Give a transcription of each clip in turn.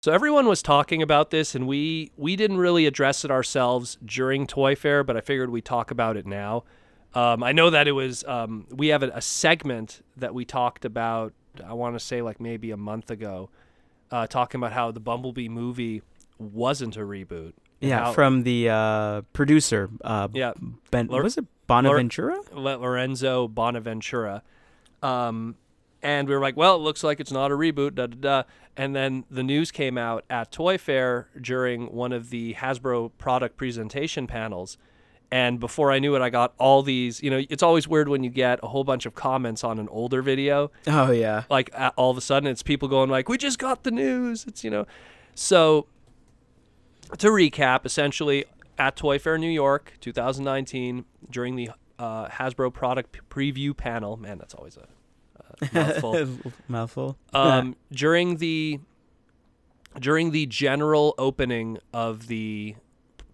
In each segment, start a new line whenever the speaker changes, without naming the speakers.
So everyone was talking about this, and we didn't really address it ourselves during Toy Fair, but I figured we'd talk about it now. I know that it was, we have a segment that we talked about, I want to say like maybe a month ago, talking about how the Bumblebee movie wasn't a reboot.
Yeah, from the producer, was it Bonaventura?
Lorenzo Bonaventura. And we were like, well, it looks like it's not a reboot, da-da-da. And then the news came out at Toy Fair during one of the Hasbro product presentation panels. And before I knew it, I got all these, it's always weird when you get a whole bunch of comments on an older video.
Oh, yeah.
Like, all of a sudden, it's people going like, we just got the news. It's, So, to recap, essentially, at Toy Fair New York, 2019, during the Hasbro product preview panel, man, that's always a mouthful. During the general opening of the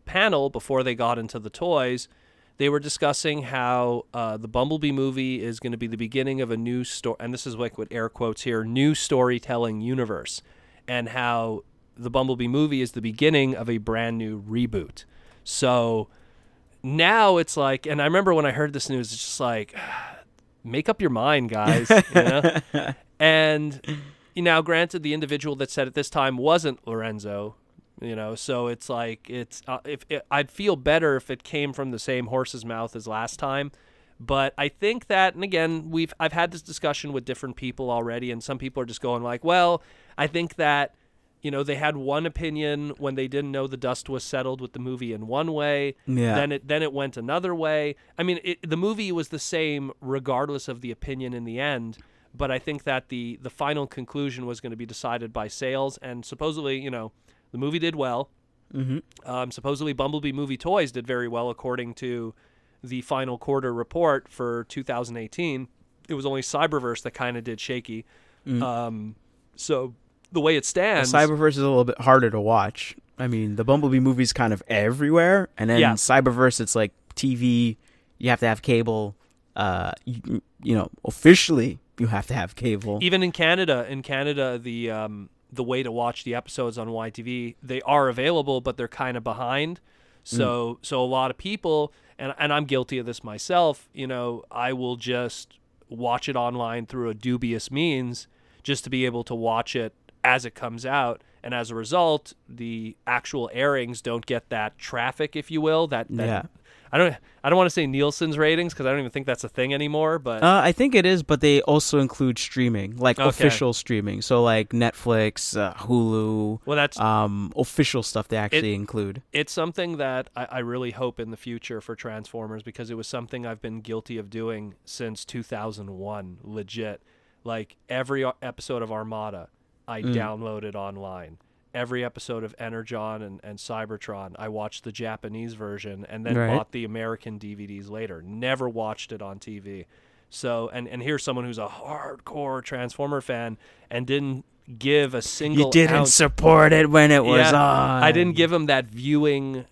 panel, before they got into the toys, they were discussing how the Bumblebee movie is going to be the beginning of a new story, and this is like with air quotes here, new storytelling universe, and how the Bumblebee movie is the beginning of a brand new reboot. So now it's like, and I remember when I heard this news, it's just like, make up your mind, guys. And granted, the individual that said it this time wasn't Lorenzo. So it's like I'd feel better if it came from the same horse's mouth as last time. But I think that, and again, I've had this discussion with different people already, and some people are just going like, well, I think that they had one opinion when they didn't know the dust was settled with the movie in one way.
Yeah.
Then it went another way. I mean, the movie was the same regardless of the opinion in the end. But I think that the final conclusion was going to be decided by sales. And supposedly, the movie did well.
Mm-hmm.
Supposedly, Bumblebee movie toys did very well according to the final quarter report for 2018. It was only Cyberverse that kind of did shaky.
Mm.
So the way it stands,
Cyberverse is a little bit harder to watch. I mean, the Bumblebee movie's kind of everywhere, and then Cyberverse, it's like TV. You have to have cable. Officially, you have to have cable.
Even in Canada, the way to watch the episodes on YTV, they are available, but they're kind of behind. So a lot of people, and I'm guilty of this myself. I will just watch it online through a dubious means, just to be able to watch it as it comes out, and as a result, the actual airings don't get that traffic, if you will. I don't want to say Nielsen's ratings because I don't even think that's a thing anymore. But
I think it is, but they also include streaming, like official streaming. So like Netflix, Hulu.
Well, that's
official stuff they actually include.
It's something that I really hope in the future for Transformers, because it was something I've been guilty of doing since 2001. Legit, like every episode of Armada, I downloaded online. Every episode of Energon and Cybertron, I watched the Japanese version and then bought the American DVDs later. Never watched it on TV. So, and here's someone who's a hardcore Transformer fan and didn't give a single
You didn't support it when it was on.
I didn't give him that viewing,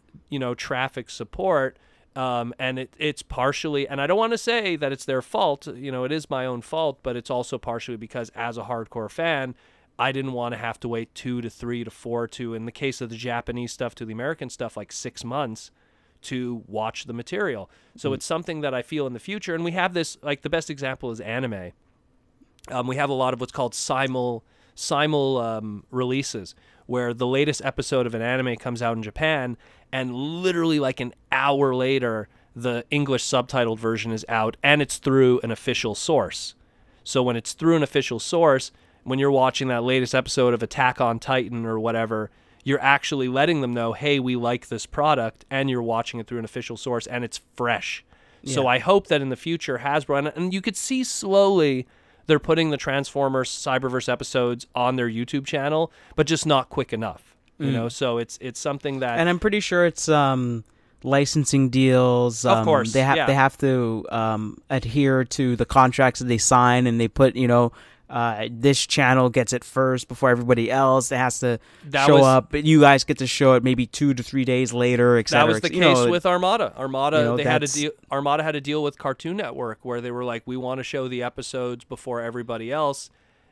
traffic support. And it's partially, and I don't want to say that it's their fault. It is my own fault, but it's also partially because as a hardcore fan, I didn't want to have to wait 2 to 3 to 4 to, in the case of the Japanese stuff to the American stuff, like 6 months to watch the material. So it's something that I feel in the future. And we have this, like the best example is anime. We have a lot of what's called simul releases, where the latest episode of an anime comes out in Japan, and literally like an hour later, the English subtitled version is out, and it's through an official source. So when it's through an official source, when you're watching that latest episode of Attack on Titan or whatever, you're actually letting them know, hey, we like this product, and you're watching it through an official source, and it's fresh. Yeah. So I hope that in the future, Hasbro, and you could see slowly they're putting the Transformers Cyberverse episodes on their YouTube channel, but just not quick enough. So it's something that...
And I'm pretty sure it's licensing deals.
Of course,
they have to adhere to the contracts that they sign, and they put, this channel gets it first before everybody else. It has to show up, but you guys get to show it maybe 2 to 3 days later, etc.
That was the case with Armada. Armada had a deal with Cartoon Network where they were like, we want to show the episodes before everybody else,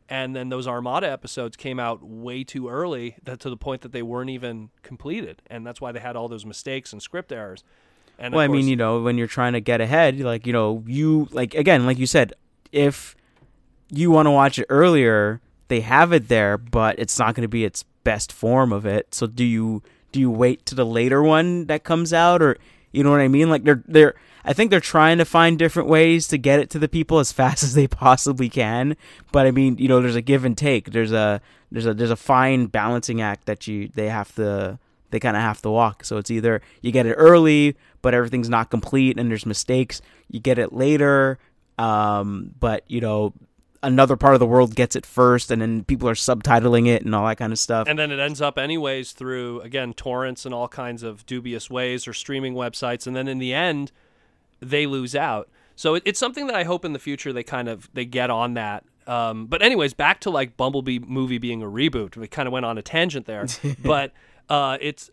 And then those Armada episodes came out way too early, to the point that they weren't even completed. And that's why they had all those mistakes and script errors. And
well,
of course,
I mean, when you're trying to get ahead, like, you, like, again, like you said, if you want to watch it earlier, they have it there, but it's not going to be its best form of it. So do you wait to the later one that comes out, or you know what I mean? Like I think they're trying to find different ways to get it to the people as fast as they possibly can. But I mean, there's a give and take. There's a fine balancing act that they kind of have to walk. So it's either you get it early, but everything's not complete and there's mistakes. You get it later, but another part of the world gets it first, and then people are subtitling it and all that kind of stuff.
And then it ends up anyways through, again, torrents and all kinds of dubious ways, or streaming websites. And then in the end, they lose out. So it's something that I hope in the future they get on that. But anyways, back to like Bumblebee movie being a reboot. We kind of went on a tangent there, but it's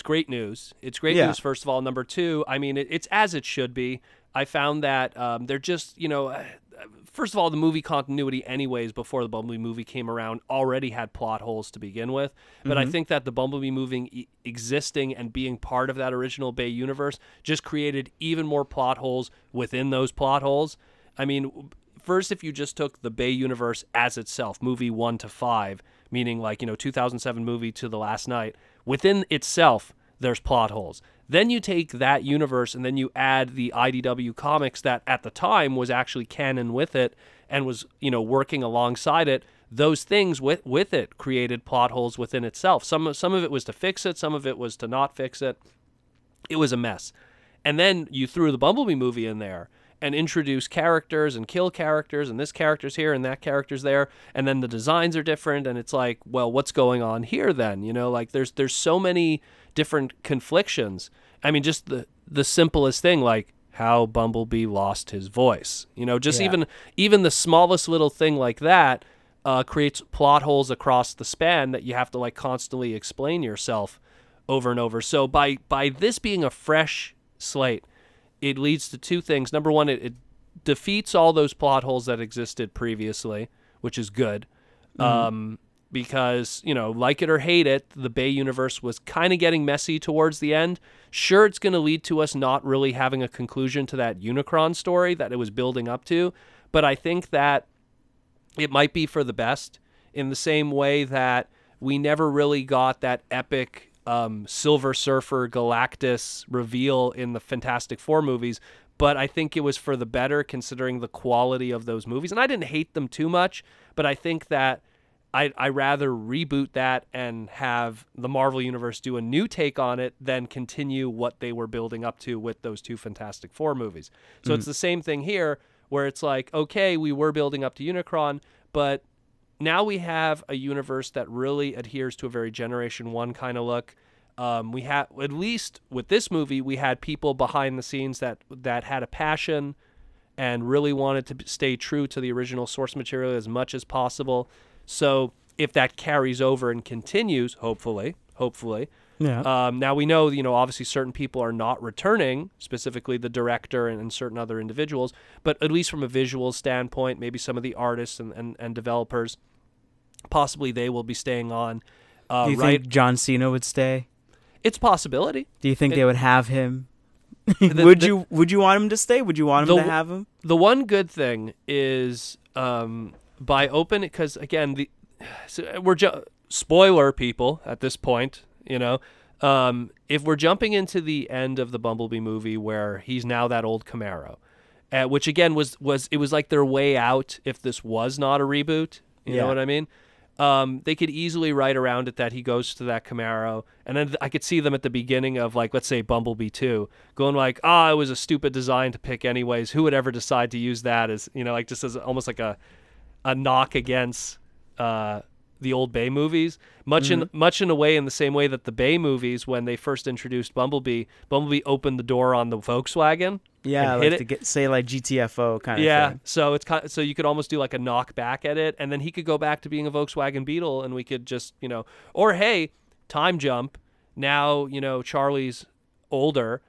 great news. It's great news, first of all. Number two, I mean, it's as it should be. I found that they're just, first of all, the movie continuity anyways before the Bumblebee movie came around already had plot holes to begin with. But I think that the Bumblebee movie existing and being part of that original Bay universe just created even more plot holes within those plot holes. I mean, first, if you just took the Bay universe as itself, movie 1 to 5, meaning like, 2007 movie to the last night, within itself, there's plot holes. Then you take that universe and then you add the IDW comics that at the time was actually canon with it and was, working alongside it. Those things with it created plot holes within itself. Some of it was to fix it. Some of it was to not fix it. It was a mess. And then you threw the Bumblebee movie in there and introduce characters and kill characters, and this character's here and that character's there, and then the designs are different, and it's like, well, what's going on here then? Like there's so many different conflictions. I mean, just the simplest thing, like how Bumblebee lost his voice. Even the smallest little thing like that creates plot holes across the span that you have to like constantly explain yourself over and over. So by this being a fresh slate, it leads to two things. Number one, it defeats all those plot holes that existed previously, which is good. Because, like it or hate it, the Bay universe was kind of getting messy towards the end. Sure, it's going to lead to us not really having a conclusion to that Unicron story that it was building up to, but I think that it might be for the best, in the same way that we never really got that epic Silver Surfer Galactus reveal in the Fantastic Four movies, but I think it was for the better considering the quality of those movies. And I didn't hate them too much, but I think that I rather reboot that and have the Marvel Universe do a new take on it than continue what they were building up to with those two Fantastic Four movies. So it's the same thing here, where it's like, okay, we were building up to Unicron, but now we have a universe that really adheres to a very Generation 1 kind of look. We have, at least with this movie, we had people behind the scenes that had a passion and really wanted to stay true to the original source material as much as possible. So if that carries over and continues, hopefully, now we know, obviously certain people are not returning, specifically the director and certain other individuals, but at least from a visual standpoint, maybe some of the artists and developers, possibly they will be staying on.
Do you think John Cena would stay?
It's a possibility.
Do you think they would have him? Would you want him to stay? Would you want him to have him?
The one good thing is by open, because again, spoiler people at this point, if we're jumping into the end of the Bumblebee movie where he's now that old Camaro, which again was like their way out if this was not a reboot. You know what I mean? They could easily write around it that he goes to that Camaro, and then I could see them at the beginning of, like, let's say Bumblebee 2, going like, it was a stupid design to pick anyways. Who would ever decide to use that as, like, just as almost like a knock against the old Bay movies, much in a way, in the same way that the Bay movies, when they first introduced Bumblebee opened the door on the Volkswagen.
Yeah, like to say like GTFO kind of thing.
Yeah, so it's so you could almost do like a knock back at it, and then he could go back to being a Volkswagen Beetle, and we could just, or hey, time jump. Now, Charlie's older.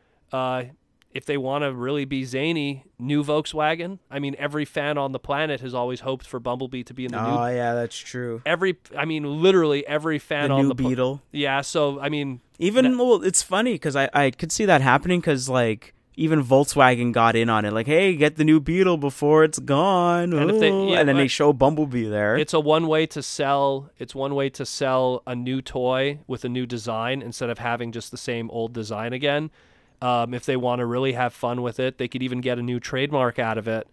if they want to really be zany, new Volkswagen. I mean, every fan on the planet has always hoped for Bumblebee to be in the new.
Oh yeah, that's true.
Literally every fan on
new
the
Beetle.
Yeah, so I mean,
well, it's funny because I could see that happening because like even Volkswagen got in on it. Like, hey, get the new Beetle before it's gone. And, then they show Bumblebee there.
It's one way to sell. It's one way to sell a new toy with a new design instead of having just the same old design again. If they want to really have fun with it, they could even get a new trademark out of it.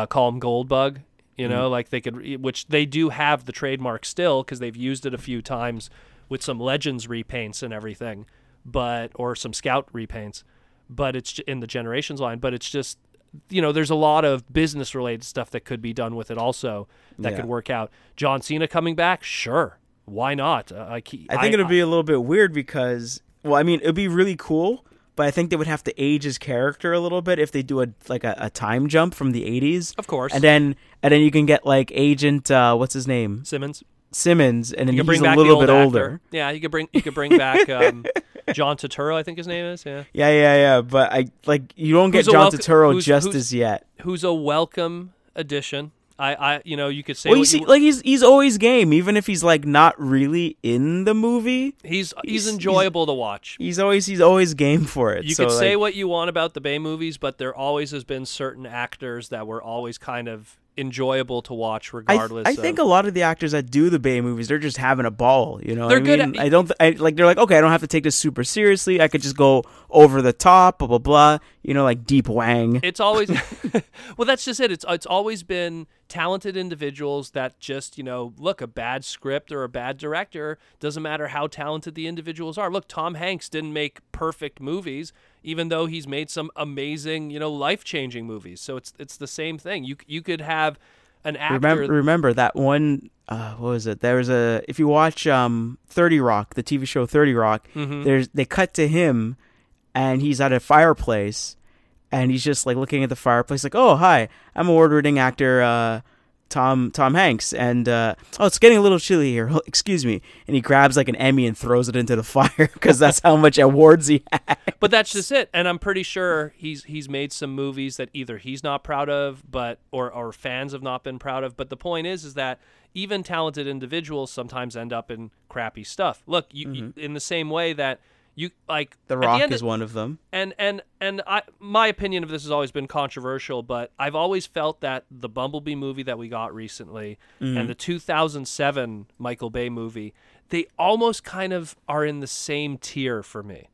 Call them Goldbug, like they could, which they do have the trademark still because they've used it a few times with some Legends repaints and everything, or some Scout repaints. But it's in the Generations line. But it's just, there's a lot of business related stuff that could be done with it also that could work out. John Cena coming back, sure, why not? I think
it'll be a little bit weird because, well, I mean, it'd be really cool. But I think they would have to age his character a little bit if they do a time jump from the 80s.
Of course.
And then you can get like Agent what's his name?
Simmons,
and then he's a little bit older.
Yeah, you could bring back John Turturro, I think his name is. Yeah.
Yeah. But you don't get John Turturro just as yet.
Who's a welcome addition. You could say.
Well, he's always game, even if he's like not really in the movie.
He's enjoyable to watch.
He's always game for it.
You could say what you want about the Bay movies, but there always has been certain actors that were always kind of enjoyable to watch, regardless.
I think a lot of the actors that do the Bay movies, they're just having a ball.
They're good.
They're like, okay, I don't have to take this super seriously. I could just go over the top, blah blah blah. Like Deep Wang.
It's always well, that's just it. It's always been talented individuals that just look, a bad script or a bad director doesn't matter how talented the individuals are. Look, Tom Hanks didn't make perfect movies, even though he's made some amazing, life-changing movies. So it's the same thing. You could have an actor.
Remember that one? What was it? There was if you watch 30 Rock, the TV show 30 Rock, they cut to him, and he's at a fireplace, and he's just like looking at the fireplace, like, "Oh, hi, I'm award-winning actor Tom Hanks, and it's getting a little chilly here. Excuse me." And he grabs like an Emmy and throws it into the fire because that's how much awards he had.
But that's just it. And I'm pretty sure he's made some movies that either he's not proud of, or fans have not been proud of. But the point is that even talented individuals sometimes end up in crappy stuff. Look, you in the same way that.
The Rock is one of them, and
my opinion of this has always been controversial, but I've always felt that the Bumblebee movie that we got recently and the 2007 Michael Bay movie, they almost kind of are in the same tier for me,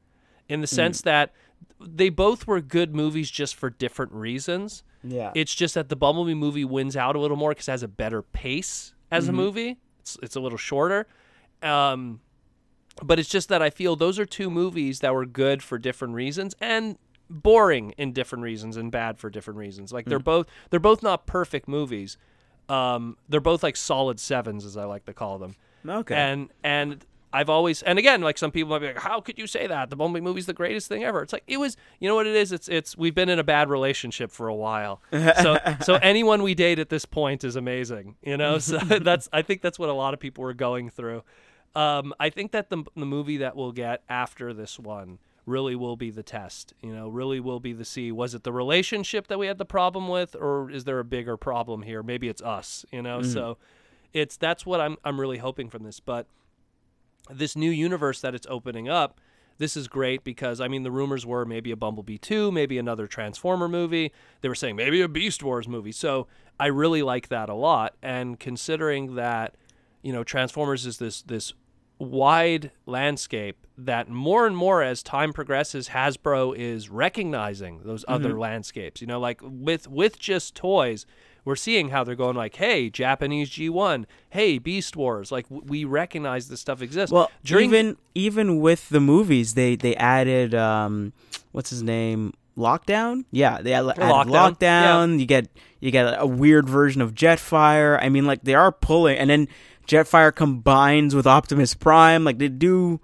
in the sense that they both were good movies just for different reasons.
Yeah,
it's just that the Bumblebee movie wins out a little more because it has a better pace as a movie. It's a little shorter. But it's just that I feel those are two movies that were good for different reasons and boring in different reasons and bad for different reasons. Like they're both not perfect movies. They're both like solid sevens, as I like to call them.
Okay.
And I've always, and again, like some people might be like, how could you say that? The Bumblebee movie's the greatest thing ever. It's like, it was, you know what it is? It's we've been in a bad relationship for a while. So anyone we date at this point is amazing, So I think that's what a lot of people were going through. I think that the movie that we'll get after this one really will be the test, really will be the see. Was it the relationship that we had the problem with, or is there a bigger problem here? Maybe it's us, So that's what I'm really hoping from this. But this new universe that it's opening up, this is great because, the rumors were maybe a Bumblebee 2, maybe another Transformer movie. They were saying maybe a Beast Wars movie. So I really like that a lot. And considering that, Transformers is this wide landscape that more and more as time progresses, Hasbro is recognizing those other landscapes. Like with just toys, we're seeing how they're going like, hey, Japanese G1, hey, Beast Wars. Like we recognize this stuff exists.
Well, even with the movies, they added what's his name? Lockdown? Yeah, they added Lockdown. Yeah. You get a weird version of Jetfire. Like they are pulling, and then Jetfire combines with Optimus Prime. Like they do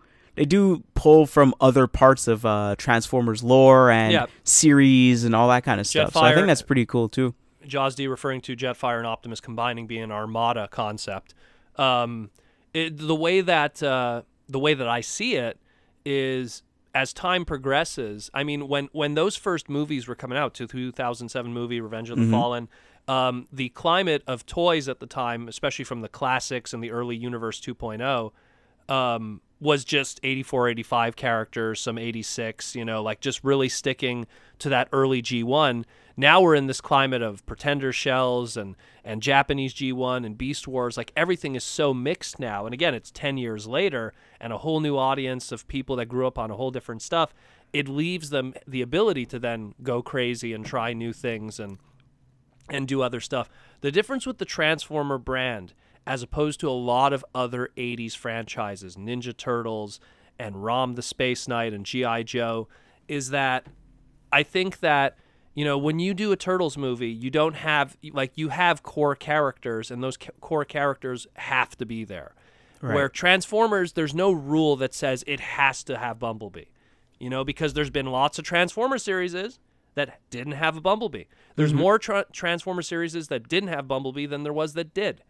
pull from other parts of Transformers lore and series and all that kind of stuff. So I think that's pretty cool too.
Jaws D referring to Jetfire and Optimus combining being an Armada concept. The way that I see it is, as time progresses, I mean, when those first movies were coming out, 2007 movie Revenge of the Fallen, the climate of toys at the time, especially from the classics and the early Universe 2.0, was just 84, 85 characters, some 86, like just really sticking to that early G1. Now we're in this climate of Pretender shells and Japanese G1 and Beast Wars. Like everything is so mixed now. And again, it's 10 years later and a whole new audience of people that grew up on a whole different stuff. It leaves them the ability to then go crazy and try new things and do other stuff. The difference with the Transformer brand, as opposed to a lot of other 80s franchises, Ninja Turtles and Rom the Space Knight and G.I. Joe, is that I think that, when you do a Turtles movie, you don't have, you have core characters, and those core characters have to be there. Right. Where Transformers, there's no rule that says it has to have Bumblebee, because there's been lots of Transformer series that didn't have a Bumblebee. There's more Transformer series that didn't have Bumblebee than there was that did,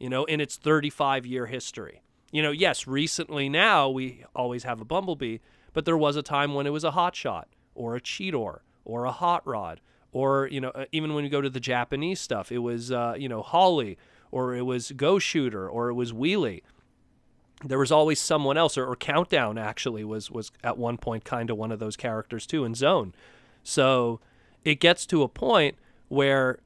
in its 35-year history. Yes, recently now we always have a Bumblebee, but there was a time when it was a Hot Shot or a Cheetor or a Hot Rod, or, even when you go to the Japanese stuff, it was, Holly, or it was Go Shooter, or it was Wheelie. There was always someone else, or Countdown actually was at one point kind of one of those characters too in Zone. So it gets to a point where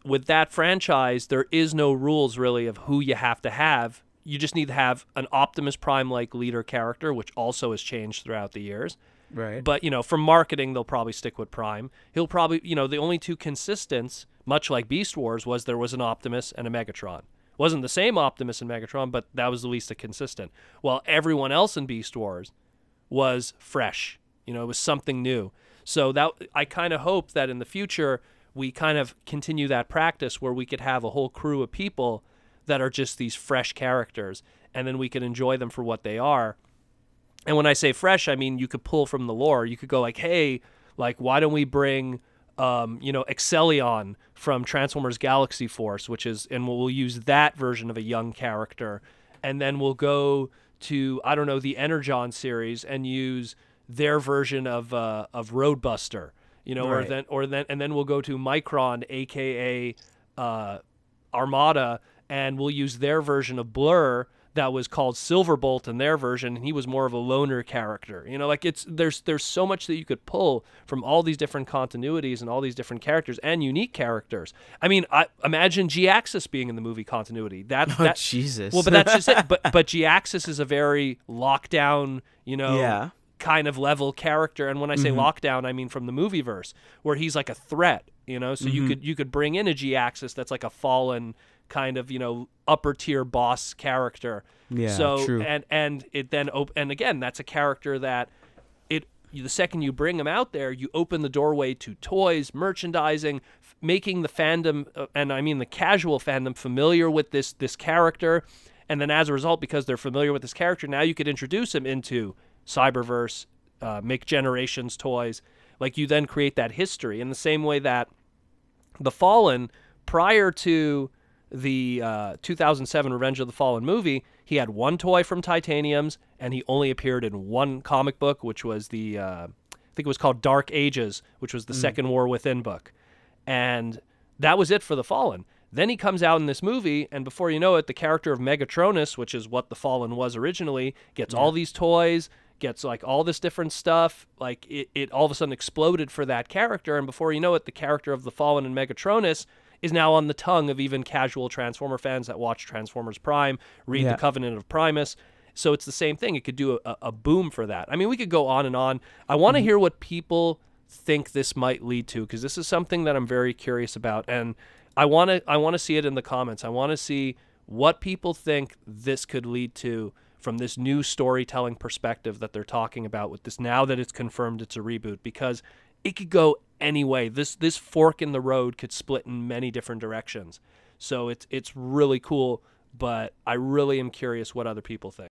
with that franchise, there is no rules really of who you have to have. You just need to have an Optimus Prime-like leader character, which also has changed throughout the years.
Right.
But, for marketing, they'll probably stick with Prime. He'll probably, the only two consistents, much like Beast Wars, was there was an Optimus and a Megatron. Wasn't the same Optimus and Megatron, but that was the least consistent. While everyone else in Beast Wars was fresh. It was something new. So that I kind of hope that in the future we kind of continue that practice where we could have a whole crew of people that are just these fresh characters, and then we can enjoy them for what they are. And when I say fresh, I mean you could pull from the lore. You could go like, hey, why don't we bring Excellion from Transformers Galaxy Force, and we'll use that version of a young character, and then we'll go to, I don't know, the Energon series and use their version of Roadbuster, right. and then we'll go to Micron, aka Armada, and we'll use their version of Blur that was called Silverbolt in their version, and he was more of a loner character. There's so much that you could pull from all these different continuities and all these different characters and unique characters. I mean, I imagine G-Axis being in the movie continuity.
Jesus.
Well, but that's just it. But G-Axis is a very lockdown,
yeah,
kind of level character. And when I say lockdown, I mean from the movie verse, where he's like a threat. So you could bring in a G-Axis that's like a fallen kind of upper tier boss character.
Yeah,
so
true.
and it then and again, that's a character that the second you bring him out there, you open the doorway to toys, merchandising, making the fandom and I mean the casual fandom familiar with this character, and then as a result, because they're familiar with this character, now you could introduce him into Cyberverse, make Generations toys. You then create that history in the same way that the Fallen, prior to the 2007 Revenge of the Fallen movie, he had one toy from Titaniums, and he only appeared in one comic book, which was I think it was called Dark Ages, which was the Second War Within book. And that was it for the Fallen. Then he comes out in this movie, and before you know it, the character of Megatronus, which is what the Fallen was originally, gets all these toys, gets all this different stuff. It all of a sudden exploded for that character, and before you know it, the character of the Fallen and Megatronus is now on the tongue of even casual Transformer fans that watch Transformers Prime, read the Covenant of Primus. So it's the same thing. It could do a boom for that. I mean, we could go on and on. I want to hear what people think this might lead to, because this is something that I'm very curious about, and I want to see it in the comments. I want to see what people think this could lead to from this new storytelling perspective that they're talking about with this, now that it's confirmed it's a reboot, because it could go any way. This fork in the road could split in many different directions. So it's really cool, but I really am curious what other people think.